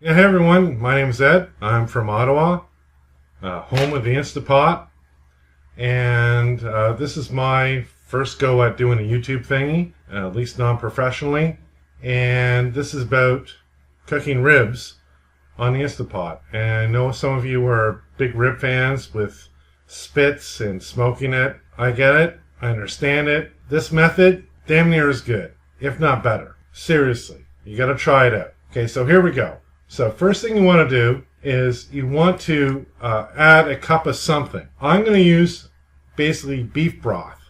Yeah, hey everyone, my name's Ed. I'm from Ottawa, home of the Instapot, and this is my first go at doing a YouTube thingy, at least non-professionally, and this is about cooking ribs on the Instapot. And I know some of you are big rib fans with spits and smoking it. I get it, I understand it. This method, damn near as good, if not better. Seriously, you gotta try it out. Okay, so here we go. So first thing you want to do is you want to add a cup of something. I'm going to use basically beef broth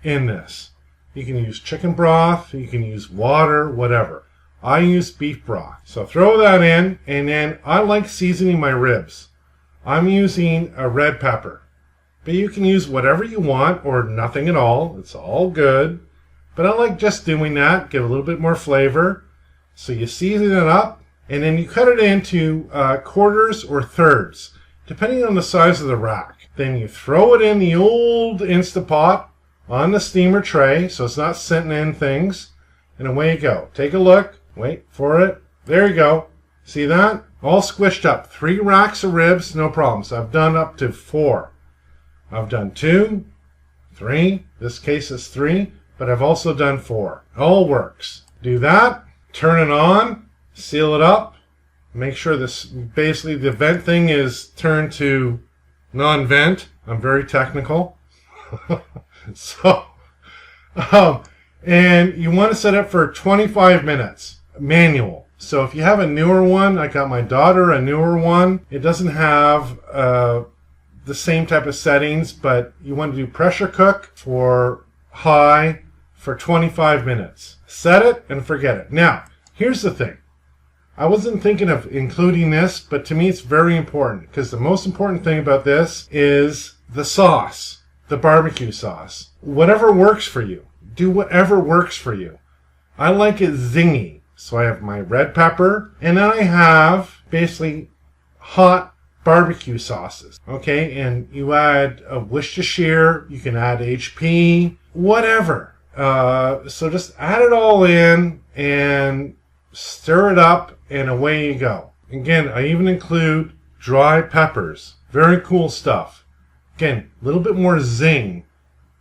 in this. You can use chicken broth, you can use water, whatever. I use beef broth. So throw that in, and then I like seasoning my ribs. I'm using a red pepper. But you can use whatever you want or nothing at all. It's all good. But I like just doing that, give a little bit more flavor. So you season it up. And then you cut it into quarters or thirds, depending on the size of the rack. Then you throw it in the old Instapot on the steamer tray, so it's not sitting in things. And away you go. Take a look. Wait for it. There you go. See that? All squished up. 3 racks of ribs, no problems. I've done up to 4. I've done 2, 3. This case is 3, but I've also done 4. All works. Do that. Turn it on. Seal it up. Make sure this, basically the vent thing is turned to non-vent. I'm very technical. So, and you want to set it for 25 minutes, manual. So if you have a newer one, I got my daughter a newer one. It doesn't have the same type of settings, but you want to do pressure cook for high for 25 minutes. Set it and forget it. Now, here's the thing. I wasn't thinking of including this, but to me it's very important because the most important thing about this is the sauce, the barbecue sauce. Whatever works for you. Do whatever works for you. I like it zingy. So I have my red pepper, and then I have basically hot barbecue sauces. Okay, and you add a Worcestershire, you can add HP, whatever. So just add it all in and stir it up, and away you go. Again, I even include dry peppers. Very cool stuff. Again, a little bit more zing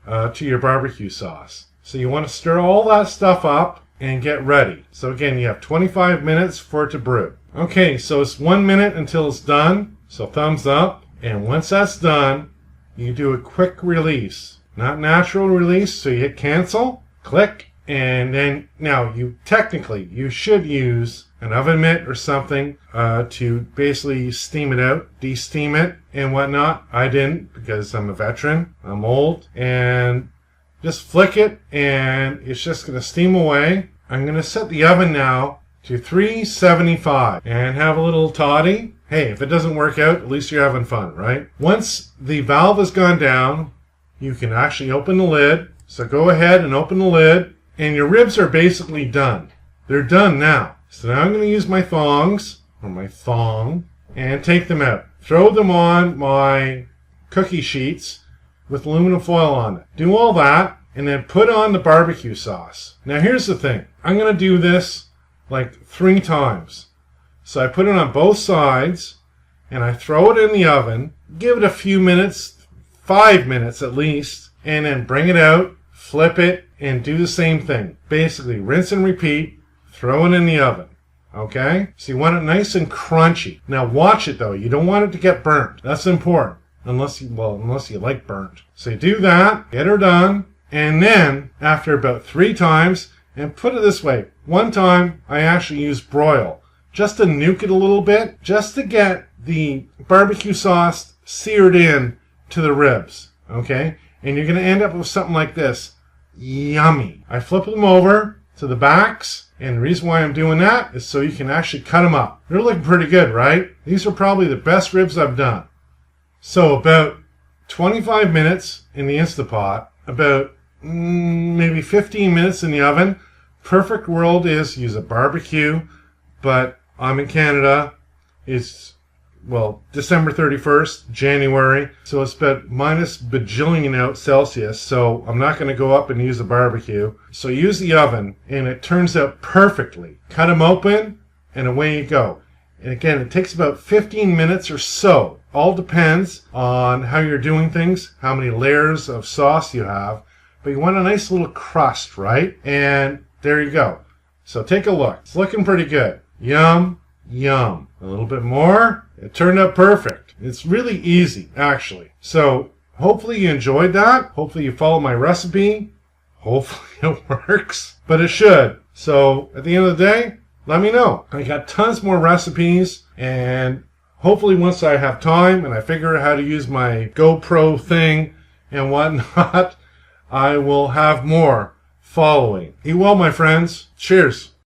to your barbecue sauce. So you want to stir all that stuff up and get ready. So again, you have 25 minutes for it to brew. Okay, so it's 1 minute until it's done. So thumbs up. And once that's done, you do a quick release. Not natural release, so you hit cancel, click, and then now you should use an oven mitt or something to basically steam it out, de-steam it and whatnot. I didn't because I'm a veteran, I'm old, and just flick it and it's just going to steam away. I'm going to set the oven now to 375 and have a little toddy. Hey, if it doesn't work out, at least you're having fun, right? Once the valve has gone down, you can actually open the lid. So go ahead and open the lid. And your ribs are basically done. They're done now. So now I'm going to use my thongs, or my thong, and take them out. Throw them on my cookie sheets with aluminum foil on it. Do all that, and then put on the barbecue sauce. Now here's the thing. I'm going to do this like 3 times. So I put it on both sides, and I throw it in the oven, give it a few minutes, 5 minutes at least, and then bring it out, flip it, and do the same thing. Basically, rinse and repeat, throw it in the oven. Okay? So you want it nice and crunchy. Now watch it though. You don't want it to get burnt. That's important. Unless you like burnt. So you do that, get her done, and then after about 3 times, and put it this way, 1 time I actually used broil. Just to nuke it a little bit, just to get the barbecue sauce seared in to the ribs. Okay? And you're going to end up with something like this. Yummy. I flip them over to the backs, and the reason why I'm doing that is so you can actually cut them up. They're looking pretty good, right? These are probably the best ribs I've done. So about 25 minutes in the Instapot, about maybe 15 minutes in the oven. Perfect world is use a barbecue, but I'm in Canada. It's December 31st, January, so it's about minus bajillion out Celsius, so I'm not going to go up and use a barbecue. So use the oven, and it turns out perfectly. Cut them open, and away you go. And again, it takes about 15 minutes or so. All depends on how you're doing things, how many layers of sauce you have. But you want a nice little crust, right? And there you go. So take a look. It's looking pretty good. Yum, yum. A little bit more. It turned out perfect. It's really easy, actually. So hopefully you enjoyed that. Hopefully you follow my recipe. Hopefully it works. But it should. So at the end of the day, let me know. I got tons more recipes, and hopefully once I have time and I figure out how to use my GoPro thing and whatnot, I will have more following. Eat well, my friends. Cheers.